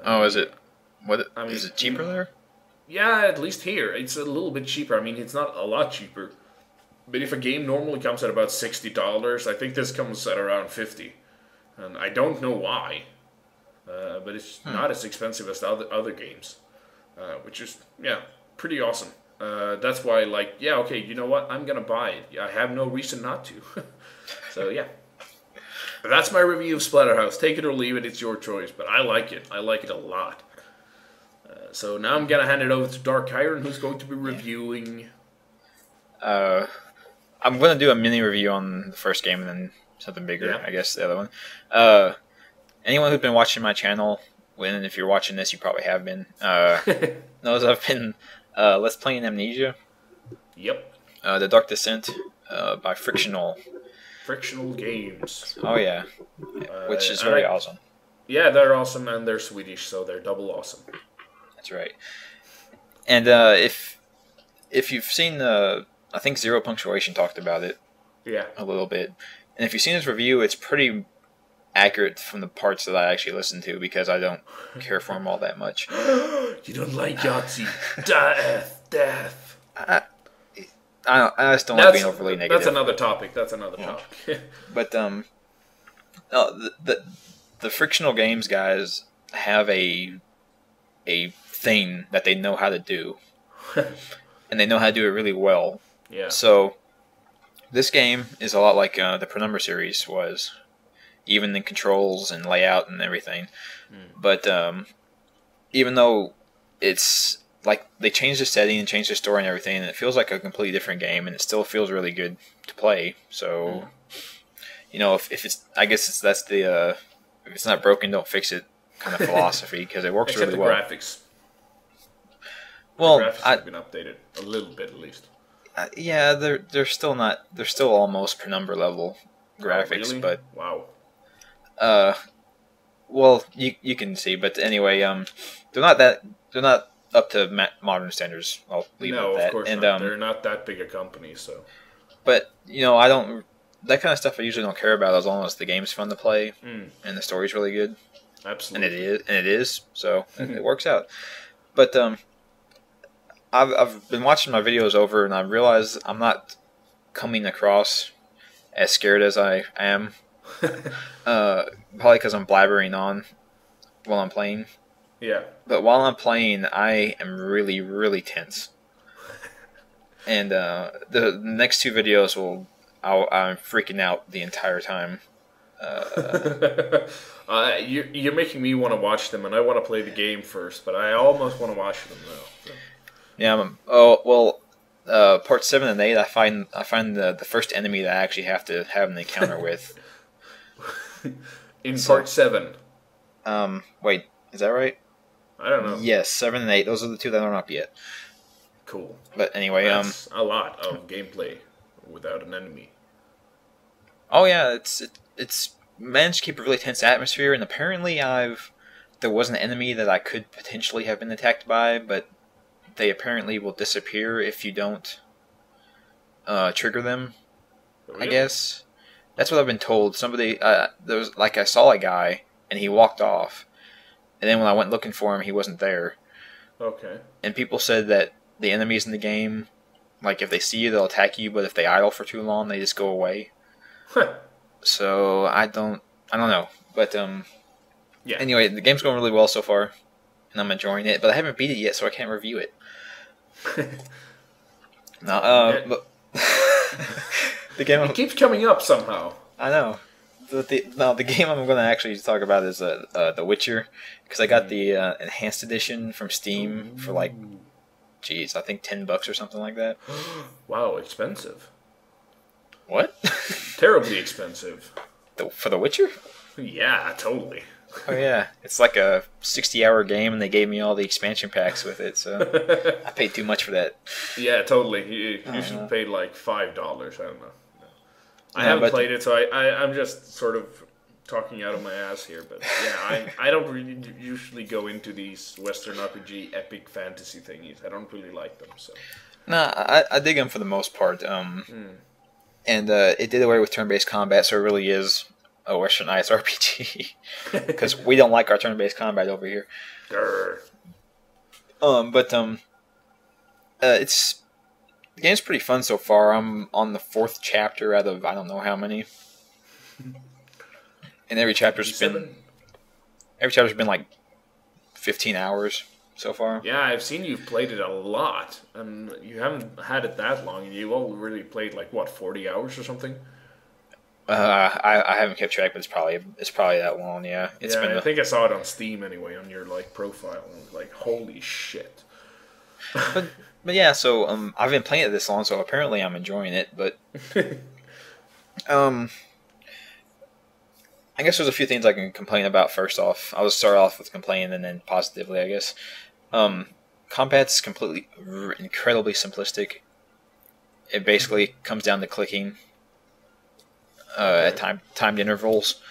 Oh, is it? What I mean, is it cheaper there? Yeah, at least here it's a little bit cheaper. I mean, it's not a lot cheaper, but if a game normally comes at about $60, I think this comes at around 50, and I don't know why, but it's not as expensive as the other games, which is pretty awesome. That's why, like, yeah, okay, you know what? I'm gonna buy it. I have no reason not to. So yeah. That's my review of Splatterhouse. Take it or leave it, it's your choice. But I like it. I like it a lot. So now I'm going to hand it over to DarkChiron, who's going to be reviewing... I'm going to do a mini review on the first game and then something bigger, I guess, the other one. Anyone who's been watching my channel, and if you're watching this, you probably have been, knows I've been Let's Playing Amnesia. Yep. The Dark Descent by Frictional Games. Oh yeah, which is very awesome. Yeah, they're awesome, and they're Swedish, so they're double awesome. That's right. And if you've seen I think Zero Punctuation talked about it. Yeah. A little bit, and if you've seen his review, it's pretty accurate from the parts that I actually listen to because I don't care for him all that much. You don't like Yahtzee? Death. I just don't like being overly negative. That's another topic. But no, the Frictional Games guys have a thing that they know how to do, and they know how to do it really well. Yeah. So this game is a lot like the Penumbra series was, even in controls and layout and everything. But even though it's like they changed the setting and changed the story and everything, and it feels like a completely different game, and it still feels really good to play. So, you know, if it's, I guess that's the if it's not broken, don't fix it kind of philosophy, because it works really well. Except the graphics. Well, the graphics have been updated a little bit at least. Yeah, they're still not. They're still almost Penumbra level graphics, really? But wow. Well, you can see, but anyway, they're not up to modern standards. I'll leave it at that. No, of course not. They're not that big a company, so. But you know, I don't. That kind of stuff I usually don't care about as long as the game's fun to play and the story's really good. Absolutely. And it is. So it works out. But I've been watching my videos over, and I realize I'm not coming across as scared as I am. Probably because I'm blabbering on while I'm playing. Yeah. But while I'm playing, I am really, really tense. And the next two videos I'm freaking out the entire time. You're making me want to watch them, and I want to play the game first, but I almost want to watch them now. So. Yeah. Part 7 and 8, I find the first enemy that I actually have to have an encounter with. Part 7. Wait, is that right? I don't know. Yes, 7 and 8. Those are the two that aren't up yet. Cool. But anyway, that's a lot of gameplay without an enemy. Oh yeah, it's managed to keep a really tense atmosphere, and apparently there was an enemy that I could potentially have been attacked by, but they apparently will disappear if you don't trigger them. Really? I guess that's what I've been told. Somebody there was I saw a guy and he walked off, and then when I went looking for him, he wasn't there. Okay. And people said that the enemies in the game, like if they see you, they'll attack you, but if they idle for too long, they just go away. Huh. So I don't know, but yeah. Anyway, the game's going really well so far, and I'm enjoying it. But I haven't beat it yet, so I can't review it. But the game it keeps coming up somehow. I know. The game I'm going to actually talk about is The Witcher, because I got the enhanced edition from Steam for I think $10 or something like that. Wow, expensive. What? Terribly expensive. For The Witcher? Yeah, totally. Oh yeah, it's like a 60-hour game, and they gave me all the expansion packs with it, so I paid too much for that. Yeah, totally. You should have paid like $5. I don't know. I haven't played it, so I'm just sort of talking out of my ass here. But yeah, I don't really usually go into these Western RPG epic fantasy thingies. I don't really like them. So. No, I dig them for the most part. And it did away with turn-based combat, so it really is a westernized RPG because we don't like our turn-based combat over here. Grr. It's the game's pretty fun so far. I'm on the 4th chapter out of I don't know how many, and every chapter's been like 15 hours so far. Yeah, I've seen you've played it a lot, and you haven't had it that long, and you've already played like what 40 hours or something. I haven't kept track, but it's probably that long. Yeah, I think I saw it on Steam anyway on your like profile. And like, holy shit. But yeah, so I've been playing it this long, so apparently I'm enjoying it. But I guess there's a few things I can complain about. First off, I'll start off with complaining and then positively, I guess. Combat's completely incredibly simplistic. It basically comes down to clicking at timed intervals.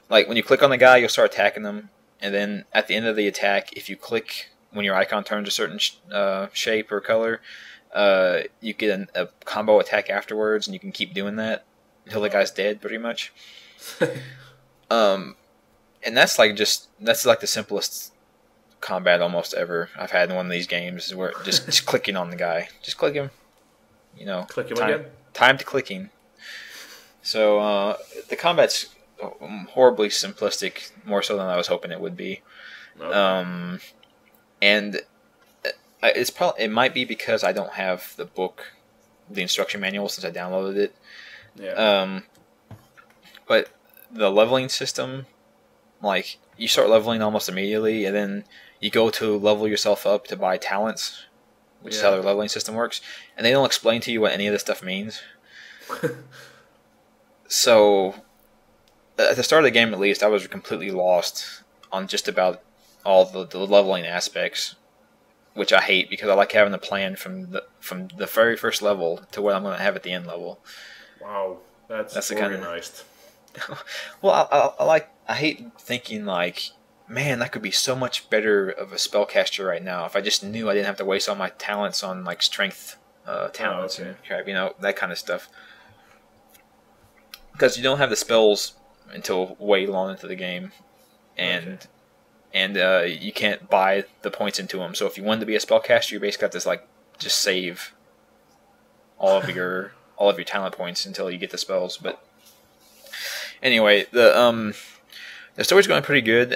Like when you click on the guy, you'll start attacking them, and then at the end of the attack, if you click when your icon turns a certain shape or color, you get a combo attack afterwards, and you can keep doing that until the guy's dead, pretty much. And that's like the simplest combat almost ever I've had in one of these games, where just clicking on the guy, just click him, click him again. Time to clicking. So the combat's horribly simplistic, more so than I was hoping it would be. Okay. And it might be because I don't have the instruction manual since I downloaded it. Yeah. But the leveling system, like you start leveling almost immediately, and then you go to level yourself up to buy talents, which is how their leveling system works, and they don't explain to you what any of this stuff means. So, at the start of the game, at least, I was completely lost on just about all the leveling aspects, which I hate because I like having a plan from the very first level to what I'm going to have at the end level. Wow, that's organized. Well, I hate thinking like, man, that could be so much better of a spellcaster right now if I just knew I didn't have to waste all my talents on like strength talents and crap, that kind of stuff. Because you don't have the spells until way long into the game, and you can't buy the points into them. So if you wanted to be a spellcaster, you basically have to like just save all of your talent points until you get the spells. But anyway, the story's going pretty good.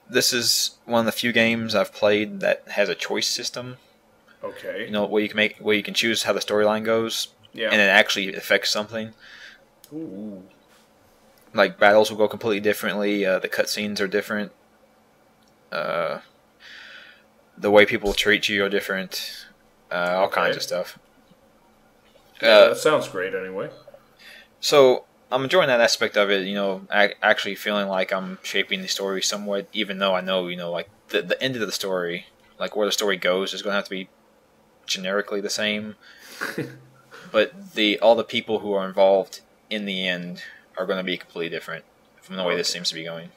This is one of the few games I've played that has a choice system. Okay. Where you can choose how the storyline goes, and it actually affects something. Ooh. Like battles will go completely differently. The cutscenes are different. The way people treat you are different. All kinds of stuff. That sounds great. Anyway. So I'm enjoying that aspect of it. Actually feeling like I'm shaping the story somewhat, even though I know, like the end of the story, like where the story goes, is going to have to be generically the same. But all the people who are involved in the end are going to be completely different from the way this seems to be going.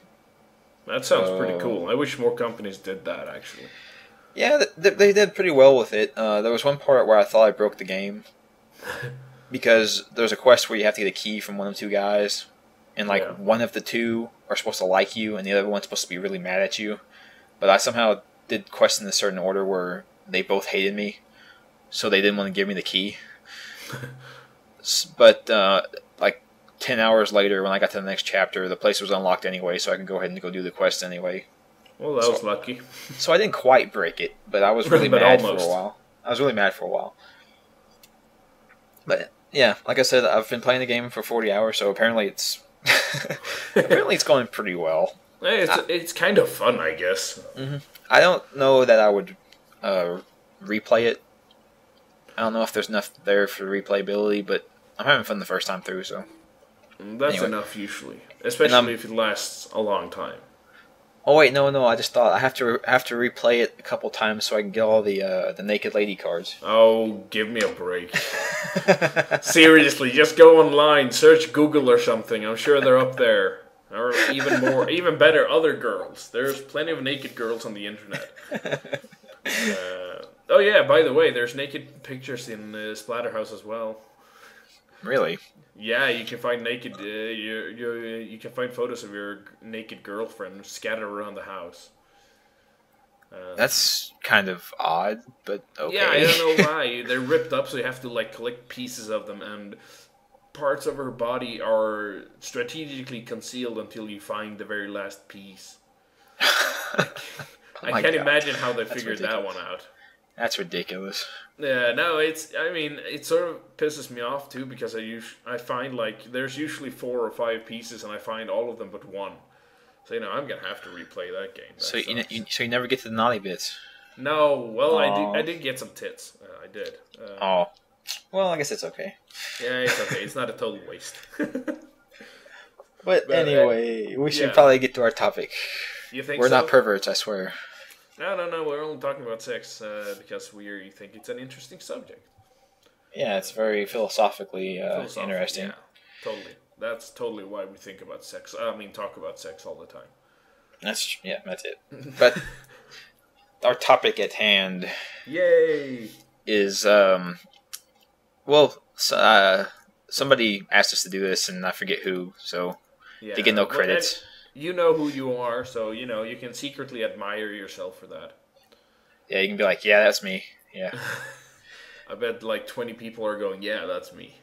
That sounds pretty cool. I wish more companies did that, actually. Yeah, they did pretty well with it. There was one part where I thought I broke the game. Because there's a quest where you have to get a key from one of two guys. And one of the two are supposed to like you, and the other one's supposed to be really mad at you. But I somehow did quests in a certain order where they both hated me. So they didn't want to give me the key. But 10 hours later, when I got to the next chapter, the place was unlocked anyway, so I could go ahead and go do the quest anyway. Well, that was lucky. So I didn't quite break it, but I was really mad for a while. But yeah, like I said, I've been playing the game for 40 hours, so apparently it's going pretty well. It's kind of fun, I guess. Mm-hmm. I don't know that I would replay it. I don't know if there's enough there for replayability, but I'm having fun the first time through, so... That's enough, usually. Especially if it lasts a long time. Oh, wait, no, I just thought I have to replay it a couple times so I can get all the naked lady cards. Oh, give me a break. Seriously, just go online, search Google or something. I'm sure they're up there. Or even better, other girls. There's plenty of naked girls on the internet. Oh yeah, by the way, there's naked pictures in Splatterhouse as well. Really? Yeah, you can find naked. You can find photos of your naked girlfriend scattered around the house. That's kind of odd, but okay. Yeah, I don't know why. They're ripped up, so you have to like collect pieces of them, and parts of her body are strategically concealed until you find the very last piece. I can't imagine how they figured that one out. That's ridiculous. Yeah, no, I mean, it sort of pisses me off too because I find like there's usually 4 or 5 pieces, and I find all of them but one. So I'm gonna have to replay that game. So you never get to the naughty bits. No, well, I did get some tits. I did. Well, I guess it's okay. Yeah, it's okay. It's not a total waste. But anyway, we should probably get to our topic. You think we're not perverts, I swear. No. We're only talking about sex because we think it's an interesting subject. Yeah, it's very philosophically interesting. Yeah, totally. That's totally why we think about sex. I mean, talk about sex all the time. That's it. But our topic at hand, yay, is somebody asked us to do this, and I forget who, so they get no credits. You know who you are, so you can secretly admire yourself for that. Yeah, you can be like, yeah, that's me. Yeah. I bet like 20 people are going, yeah, that's me.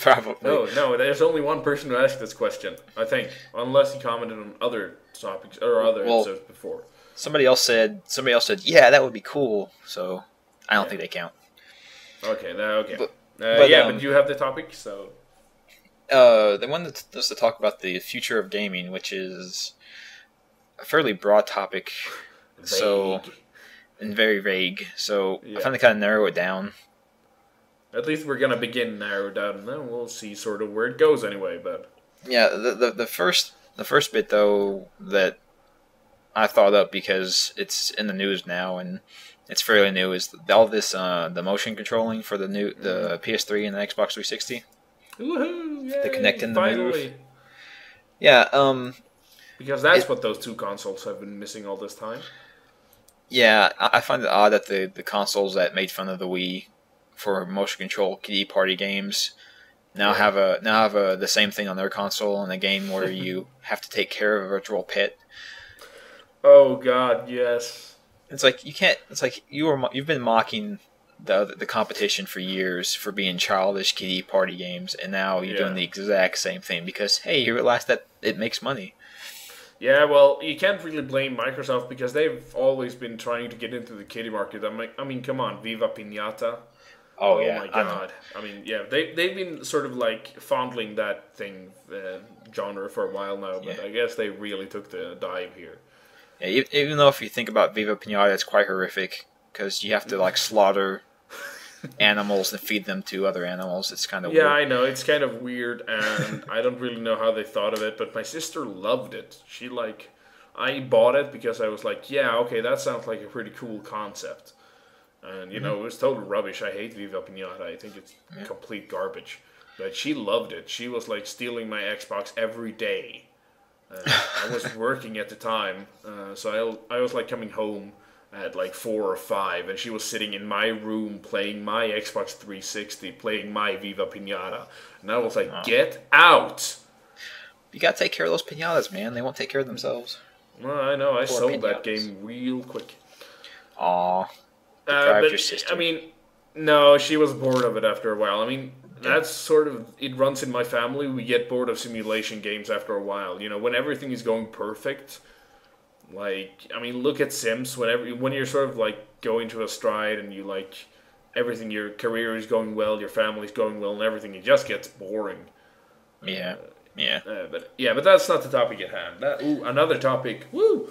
Probably. No, there's only one person who asked this question, I think. Unless he commented on other topics or other episodes before. Somebody else said, yeah, that would be cool. So I don't think they count. Okay. But you have the topic, so. They wanted us to talk about the future of gaming, which is a fairly broad topic. Vague. And very vague. So I finally kind of narrow it down. At least we're gonna begin narrow down, and then we'll see sort of where it goes anyway. But yeah, the first bit though that I thought up because it's in the news now and it's fairly new is all this the motion controlling for the PS3 and the Xbox 360. Woohoo! Yay, the Kinect and the finally. Move. Yeah, because that's what those two consoles have been missing all this time. Yeah, I find it odd that the consoles that made fun of the Wii for motion control kiddie party games now have the same thing on their console in a game where you have to take care of a virtual pet. Oh God, yes. It's like you can't. It's like you've been mocking the competition for years for being childish kiddie party games, and now you're doing the exact same thing because hey, you realize that it makes money. Yeah, well, you can't really blame Microsoft because they've always been trying to get into the kiddie market. I mean, come on, Viva Pinata. Oh yeah, my God. I mean, yeah, they've been sort of like fondling that genre for a while now, but I guess they really took the dive here. Yeah, even though if you think about Viva Pinata, it's quite horrific because you have to like slaughter animals and feed them to other animals. It's kind of weird. I know it's kind of weird, and I don't really know how they thought of it. But my sister loved it. I bought it because I was like, yeah, okay, that sounds like a pretty cool concept. And it was total rubbish. I hate Viva Pinata. I think it's complete garbage. But she loved it. She was like stealing my Xbox every day. I was working at the time, so I was like coming home at like 4 or 5, and she was sitting in my room playing my Xbox 360, playing my Viva Pinata, and I was like, "Get out!" You gotta take care of those pinatas, man. They won't take care of themselves. Well, I know. I sold that game real quick. Aw, but your sister. I mean, no, she was bored of it after a while. I mean. That's sort of, it runs in my family. We get bored of simulation games after a while. When everything is going perfect, like, I mean, look at Sims. When you're sort of like going to a stride and you like everything, your career is going well, your family's going well, and everything, it just gets boring. But that's not the topic at hand. Another topic. Woo!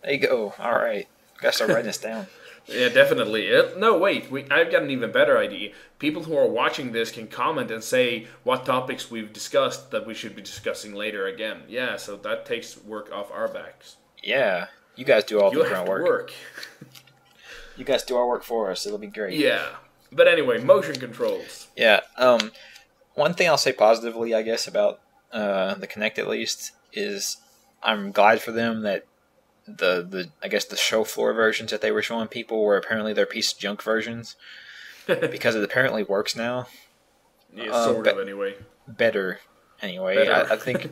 There you go. All right, gotta start writing this down. Yeah, definitely. No, wait. I've got an even better idea. People who are watching this can comment and say what topics we've discussed that we should be discussing later again. Yeah, so that takes work off our backs. Yeah, you guys do all the grunt work. You guys do our work for us. It'll be great. Yeah. But anyway, motion controls. Yeah. One thing I'll say positively, I guess, about the Kinect at least, is I'm glad for them that the show floor versions that they were showing people were apparently their piece of junk versions because it apparently works now. Yeah, sort of anyway. Better anyway. Better. I think